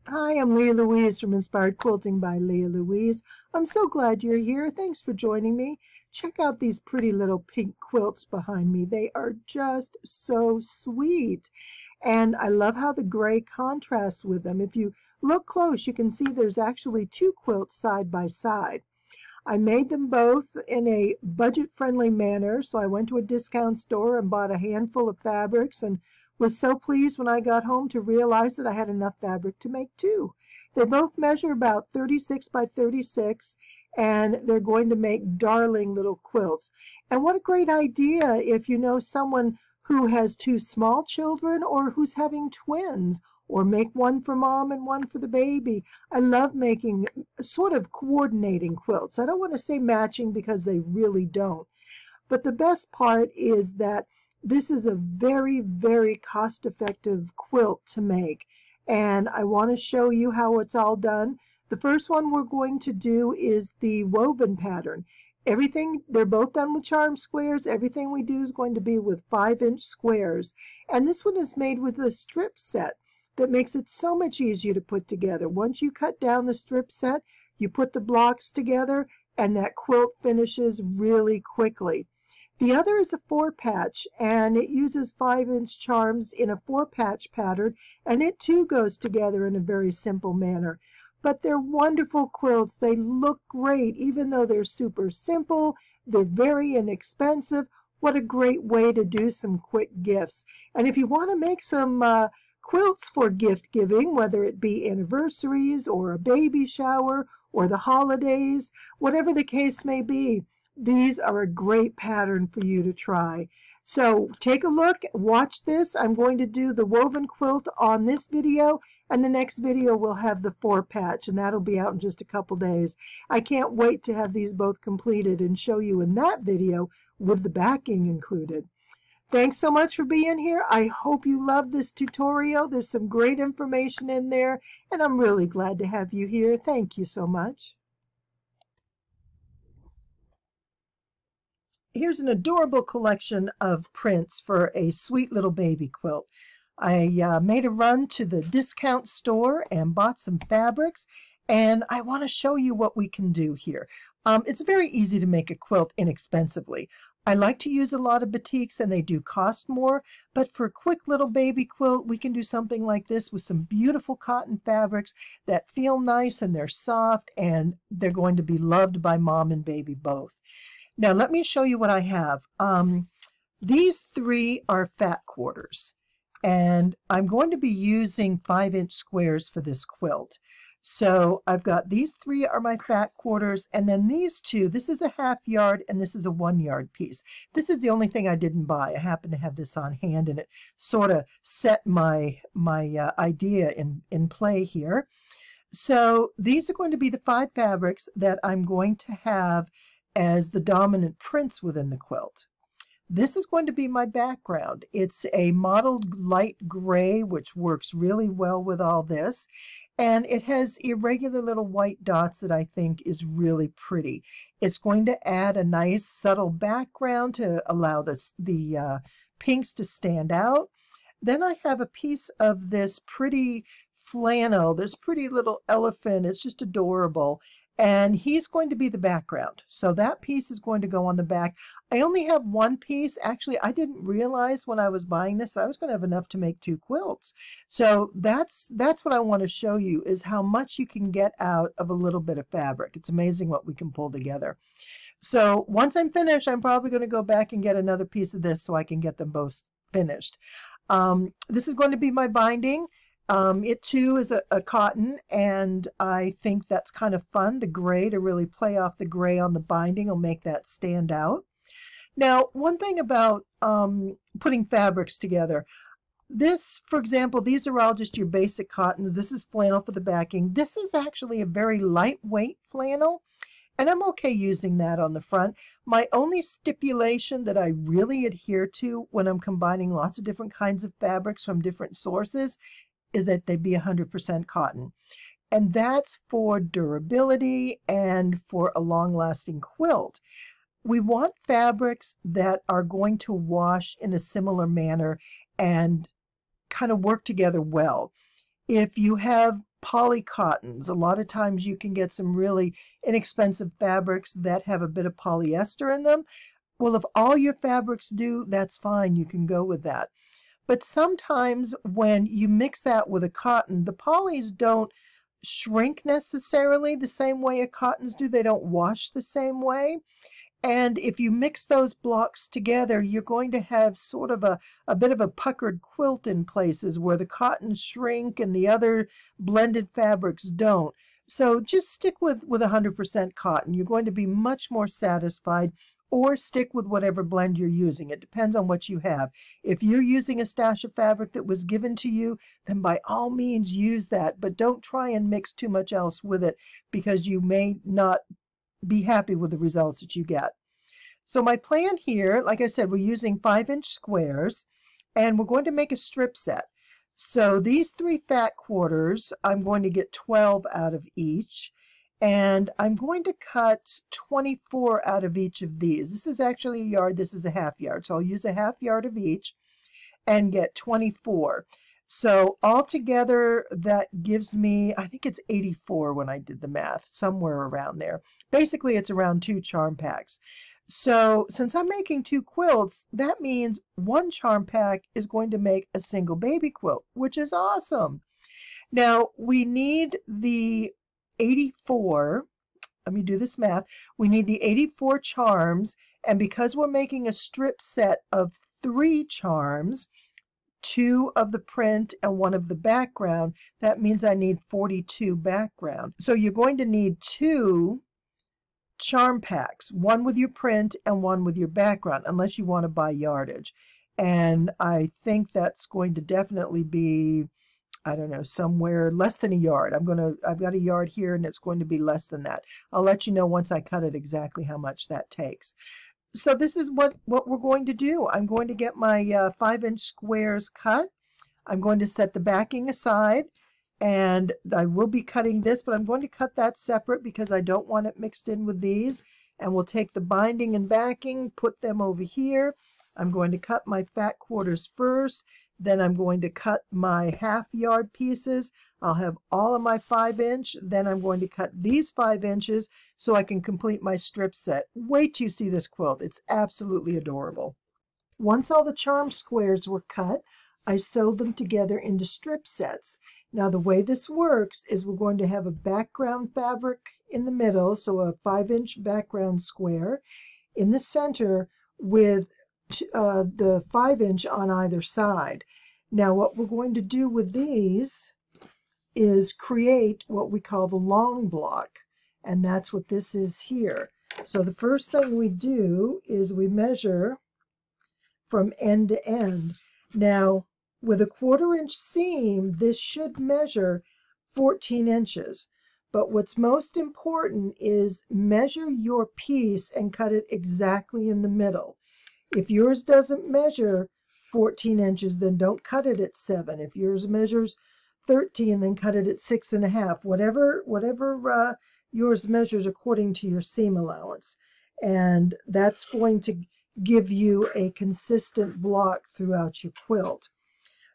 Hi, I'm Leah Louise from Inspired Quilting by Leah Louise. I'm so glad you're here. Thanks for joining me. Check out these pretty little pink quilts behind me. They are just so sweet. And I love how the gray contrasts with them. If you look close, you can see there's actually two quilts side by side. I made them both in a budget-friendly manner, so I went to a discount store and bought a handful of fabrics and was so pleased when I got home to realize that I had enough fabric to make two. They both measure about 36 by 36, and they're going to make darling little quilts. And what a great idea if you know someone who has two small children or who's having twins, or make one for mom and one for the baby. I love making sort of coordinating quilts. I don't want to say matching because they really don't. But the best part is that this is a very, very cost-effective quilt to make. And I want to show you how it's all done. The first one we're going to do is the woven pattern. Everything, they're both done with charm squares. Everything we do is going to be with 5-inch squares. And this one is made with a strip set that makes it so much easier to put together. Once you cut down the strip set, you put the blocks together, and that quilt finishes really quickly. The other is a 4-patch, and it uses 5-inch charms in a 4-patch pattern, and it too goes together in a very simple manner. But they're wonderful quilts. They look great, even though they're super simple. They're very inexpensive. What a great way to do some quick gifts. And if you want to make some quilts for gift giving, whether it be anniversaries or a baby shower or the holidays, whatever the case may be, these are a great pattern for you to try. So take a look, watch this. I'm going to do the woven quilt on this video, and the next video will have the 4-patch, and that'll be out in just a couple days. I can't wait to have these both completed and show you in that video with the backing included. Thanks so much for being here. I hope you love this tutorial. There's some great information in there, and I'm really glad to have you here. Thank you so much. Here's an adorable collection of prints for a sweet little baby quilt. I made a run to the discount store and bought some fabrics, and I want to show you what we can do here. It's very easy to make a quilt inexpensively. I like to use a lot of batiks, and they do cost more, but for a quick little baby quilt, we can do something like this with some beautiful cotton fabrics that feel nice, and they're soft, and they're going to be loved by mom and baby both. Now let me show you what I have. These three are fat quarters, and I'm going to be using 5-inch squares for this quilt. So I've got these three are my fat quarters, and then these two, this is a 1/2 yard and this is a 1 yard piece. This is the only thing I didn't buy. I happen to have this on hand, and it sort of set my idea in play here. So these are going to be the 5 fabrics that I'm going to have as the dominant prints within the quilt. This is going to be my background. It's a mottled light gray, which works really well with all this. And it has irregular little white dots that I think is really pretty. It's going to add a nice subtle background to allow the pinks to stand out. Then I have a piece of this pretty flannel, this pretty little elephant. It's just adorable. And he's going to be the background. So that piece is going to go on the back. I only have one piece. Actually, I didn't realize when I was buying this that I was going to have enough to make 2 quilts. So that's what I want to show you, is how much you can get out of a little bit of fabric. It's amazing what we can pull together. So once I'm finished, I'm probably going to go back and get another piece of this so I can get them both finished. This is going to be my binding. It too is a cotton, and I think that's kind of fun. The gray, to really play off the gray on the binding, will make that stand out. Now, one thing about putting fabrics together, this, for example, these are all just your basic cottons. This is flannel for the backing. This is actually a very lightweight flannel, and I'm okay using that on the front. My only stipulation that I really adhere to when I'm combining lots of different kinds of fabrics from different sources is that they be 100% cotton. And that's for durability and for a long-lasting quilt. We want fabrics that are going to wash in a similar manner and kind of work together well. If you have poly cottons. A lot of times you can get some really inexpensive fabrics that have a bit of polyester in them. Well, if all your fabrics do, that's fine. You can go with that. But sometimes when you mix that with a cotton, the polys don't shrink necessarily the same way a cottons do. They don't wash the same way. And if you mix those blocks together, you're going to have sort of a bit of a puckered quilt in places where the cottons shrink and the other blended fabrics don't. So just stick with 100% cotton. You're going to be much more satisfied, or stick with whatever blend you're using. It depends on what you have. If you're using a stash of fabric that was given to you, then by all means use that, but don't try and mix too much else with it, because you may not be happy with the results that you get. So my plan here, like I said, we're using 5-inch squares, and we're going to make a strip set. So these 3 fat quarters, I'm going to get 12 out of each, and I'm going to cut 24 out of each of these. This is actually a yard, this is a half yard, so I'll use a half yard of each and get 24. So altogether, that gives me, I think it's 84 when I did the math, somewhere around there. Basically, it's around 2 charm packs. So since I'm making 2 quilts, that means 1 charm pack is going to make a single baby quilt, which is awesome. Now, we need the 84, let me do this math, we need the 84 charms, and because we're making a strip set of 3 charms, 2 of the print and 1 of the background, that means I need 42 background. So you're going to need 2 charm packs, 1 with your print and 1 with your background, unless you want to buy yardage. And I think that's going to definitely be, I don't know, somewhere less than a yard. I've got a yard here and it's going to be less than that. I'll let you know once I cut it exactly how much that takes. So this is what we're going to do. I'm going to get my 5-inch squares cut. I'm going to set the backing aside, and I will be cutting this, but I'm going to cut that separate because I don't want it mixed in with these. And we'll take the binding and backing, put them over here. I'm going to cut my fat quarters first. Then I'm going to cut my half yard pieces. I'll have all of my 5-inch. Then I'm going to cut these 5 inches so I can complete my strip set. Wait till you see this quilt. It's absolutely adorable. Once all the charm squares were cut, I sewed them together into strip sets. Now the way this works is we're going to have a background fabric in the middle, so a 5-inch background square in the center with the 5-inch on either side. Now what we're going to do with these is create what we call the long block, and that's what this is here. So the first thing we do is we measure from end to end. Now with a 1/4-inch seam, this should measure 14 inches. But what's most important is measure your piece and cut it exactly in the middle. If yours doesn't measure 14 inches, then don't cut it at 7. If yours measures 13, then cut it at 6.5. Whatever yours measures according to your seam allowance. And that's going to give you a consistent block throughout your quilt.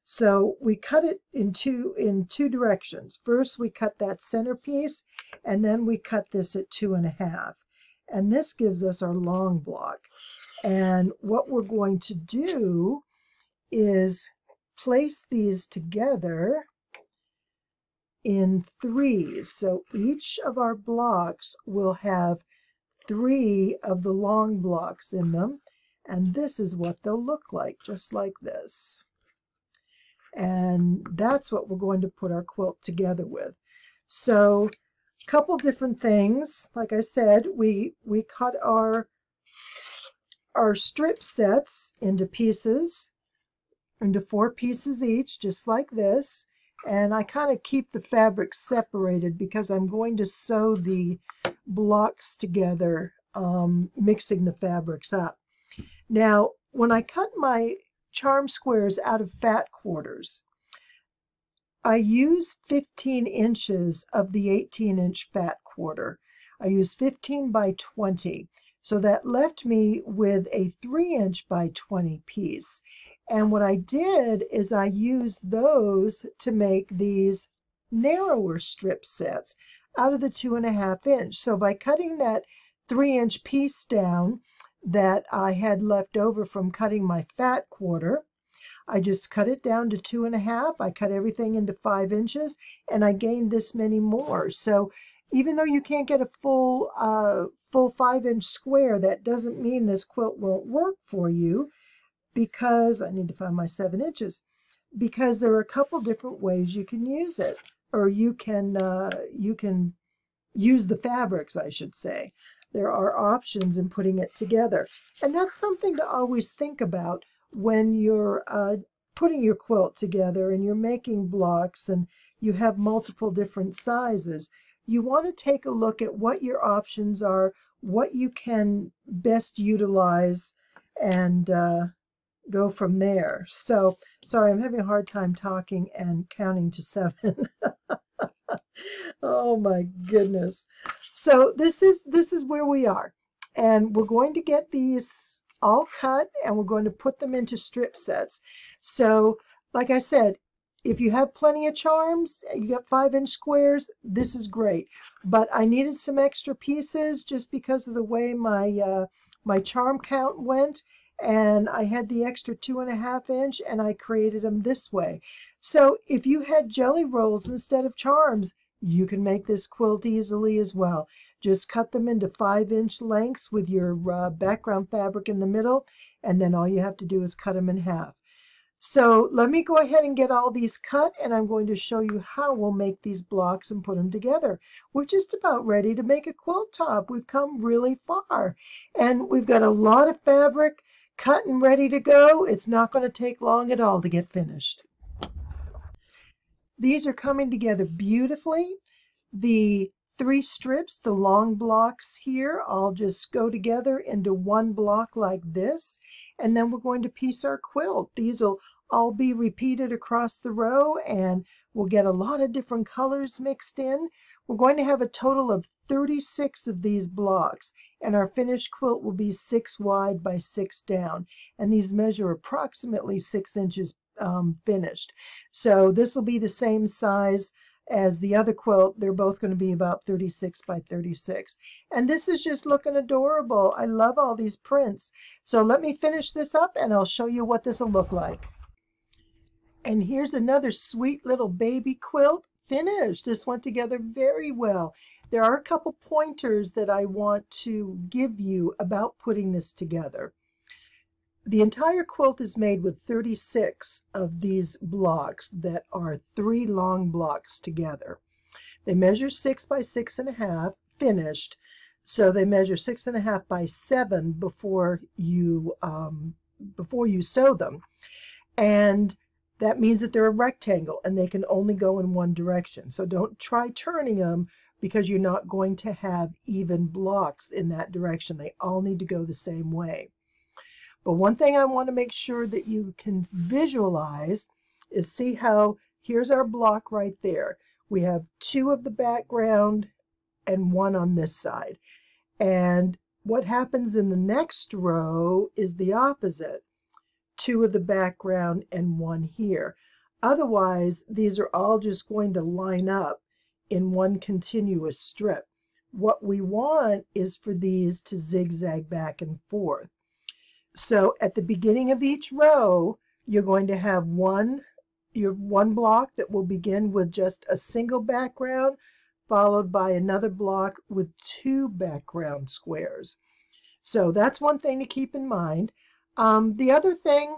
So we cut it in two directions. First, we cut that center piece, and then we cut this at 2.5. And this gives us our long block. And what we're going to do is place these together in 3s. So each of our blocks will have 3 of the long blocks in them. And this is what they'll look like, just like this. And that's what we're going to put our quilt together with. So a couple different things. Like I said, we cut our strip sets into pieces, into 4 pieces each, just like this. And I kind of keep the fabric separated because I'm going to sew the blocks together, mixing the fabrics up. Now, when I cut my charm squares out of fat quarters, I use 15 inches of the 18-inch fat quarter. I used 15 by 20. So that left me with a 3-inch by 20 piece. And what I did is I used those to make these narrower strip sets out of the 2.5 inch. So by cutting that 3-inch piece down that I had left over from cutting my fat quarter, I just cut it down to 2.5. I cut everything into 5 inches, and I gained this many more. So even though you can't get a full 5-inch square, that doesn't mean this quilt won't work for you, because I need to find my 7 inches, because there are a couple different ways you can use it, or you can use the fabrics, I should say. There are options in putting it together, and that's something to always think about when you're putting your quilt together and you're making blocks and you have multiple different sizes. You want to take a look at what your options are, what you can best utilize, and go from there. So, sorry, I'm having a hard time talking and counting to 7. Oh my goodness. So this is where we are. And we're going to get these all cut, and we're going to put them into strip sets. So, like I said, if you have plenty of charms, you got 5-inch squares, this is great. But I needed some extra pieces just because of the way my charm count went, and I had the extra 2.5 inch, and I created them this way. So if you had jelly rolls instead of charms, you can make this quilt easily as well. Just cut them into 5-inch lengths with your background fabric in the middle, and then all you have to do is cut them in half. So let me go ahead and get all these cut, and I'm going to show you how we'll make these blocks and put them together. We're just about ready to make a quilt top. We've come really far, and we've got a lot of fabric cut and ready to go. It's not going to take long at all to get finished. These are coming together beautifully. The 3 strips, the long blocks here, all just go together into one block like this, and then we're going to piece our quilt. These will all be repeated across the row, and we'll get a lot of different colors mixed in. We're going to have a total of 36 of these blocks, and our finished quilt will be 6 wide by 6 down, and these measure approximately 6 inches finished. So this will be the same size as the other quilt. They're both going to be about 36 by 36. And this is just looking adorable. I love all these prints. So let me finish this up and I'll show you what this will look like. And here's another sweet little baby quilt finished. This went together very well. There are a couple pointers that I want to give you about putting this together. The entire quilt is made with 36 of these blocks that are 3 long blocks together. They measure 6 by 6.5 finished, so they measure 6.5 by 7 before you sew them, and that means that they're a rectangle and they can only go in one direction. So don't try turning them, because you're not going to have even blocks in that direction. They all need to go the same way. But one thing I want to make sure that you can visualize is, see how here's our block right there. We have 2 of the background and 1 on this side. And what happens in the next row is the opposite. 2 of the background and 1 here. Otherwise, these are all just going to line up in one continuous strip. What we want is for these to zigzag back and forth. So at the beginning of each row, you're going to have one block that will begin with just a single background, followed by another block with 2 background squares. So that's one thing to keep in mind. The other thing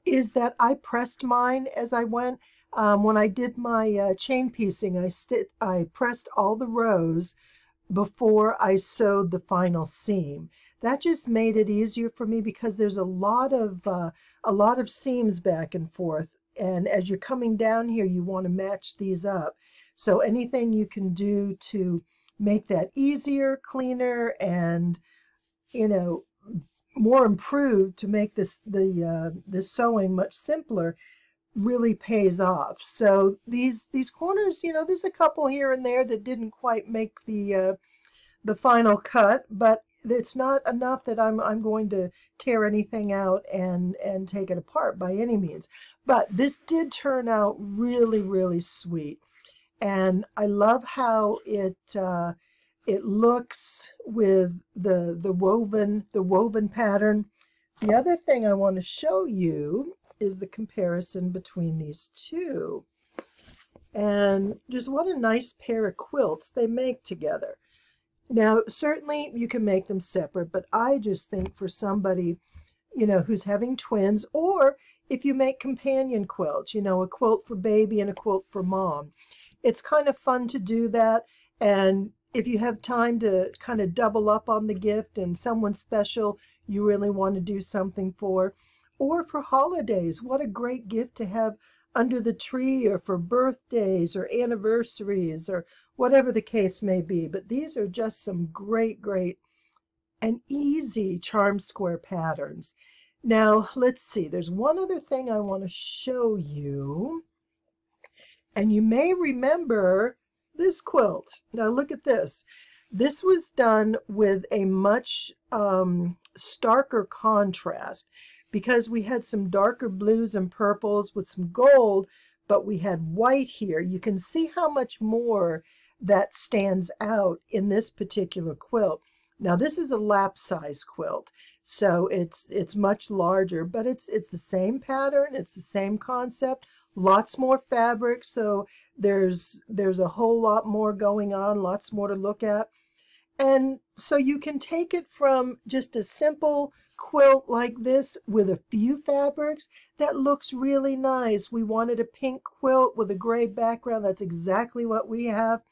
is that I pressed mine as I went. When I did my chain piecing, I pressed all the rows before I sewed the final seam. That just made it easier for me, because there's a lot of seams back and forth, and as you're coming down here, you want to match these up. So anything you can do to make that easier, cleaner, and more improved, to make the sewing much simpler, really pays off. So these corners, there's a couple here and there that didn't quite make the final cut, but it's not enough that I'm going to tear anything out and take it apart by any means. But this did turn out really, really sweet. And I love how it looks with the woven pattern. The other thing I want to show you is the comparison between these two. And just what a nice pair of quilts they make together. Now, certainly you can make them separate, but I just think for somebody, you know, who's having twins, or if you make companion quilts, you know, a quilt for baby and a quilt for mom, it's kind of fun to do that. And if you have time to kind of double up on the gift and someone special you really want to do something for, or for holidays, what a great gift to have under the tree, or for birthdays or anniversaries or whatever the case may be. But these are just some great, great and easy Charm Square patterns. Now, let's see. There's one other thing I want to show you. And you may remember this quilt. Now, look at this. This was done with a much starker contrast, because we had some darker blues and purples with some gold, but we had white here. You can see how much more that stands out in this particular quilt. Now, this is a lap size quilt, so it's much larger, but it's the same pattern, it's the same concept, lots more fabric, so there's a whole lot more going on, lots more to look at. And so you can take it from just a simple quilt like this with a few fabrics that looks really nice. We wanted a pink quilt with a gray background. That's exactly what we have,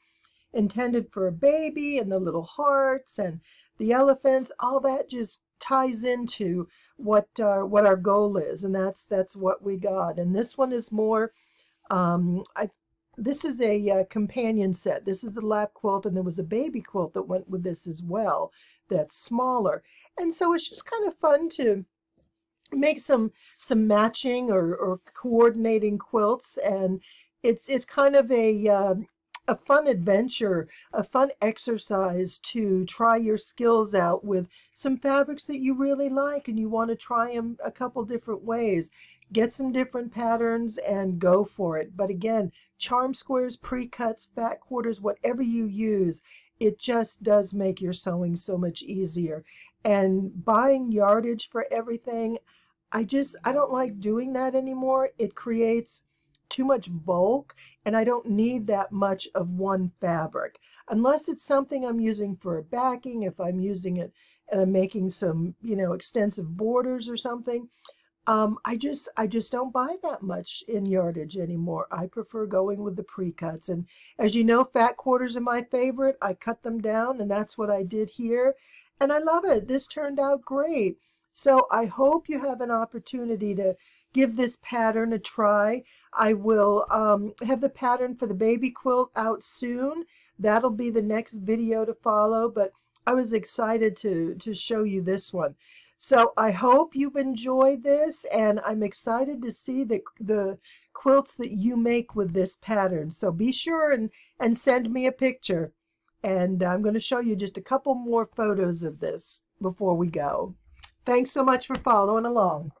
intended for a baby, and the little hearts and the elephants. All that just ties into what our goal is, and that's what we got. And this one is more this is a companion set. This is the lap quilt, and there was a baby quilt that went with this as well that's smaller. And so it's just kind of fun to make some matching or coordinating quilts, and it's kind of a fun adventure, a fun exercise to try your skills out with some fabrics that you really like and you want to try them a couple different ways. Get some different patterns and go for it. But again, charm squares, pre-cuts, fat quarters, whatever you use, it just does make your sewing so much easier. And buying yardage for everything, I don't like doing that anymore. It creates too much bulk, and I don't need that much of one fabric. Unless it's something I'm using for a backing, if I'm using it and I'm making some, you know, extensive borders or something, I just don't buy that much in yardage anymore. I prefer going with the pre-cuts. And as you know, fat quarters are my favorite. I cut them down, and that's what I did here. And I love it. This turned out great. So I hope you have an opportunity to give this pattern a try. I will have the pattern for the baby quilt out soon. That'll be the next video to follow, but I was excited to show you this one. So I hope you've enjoyed this, and I'm excited to see the quilts that you make with this pattern. So be sure and send me a picture. And I'm going to show you just a couple more photos of this before we go. Thanks so much for following along.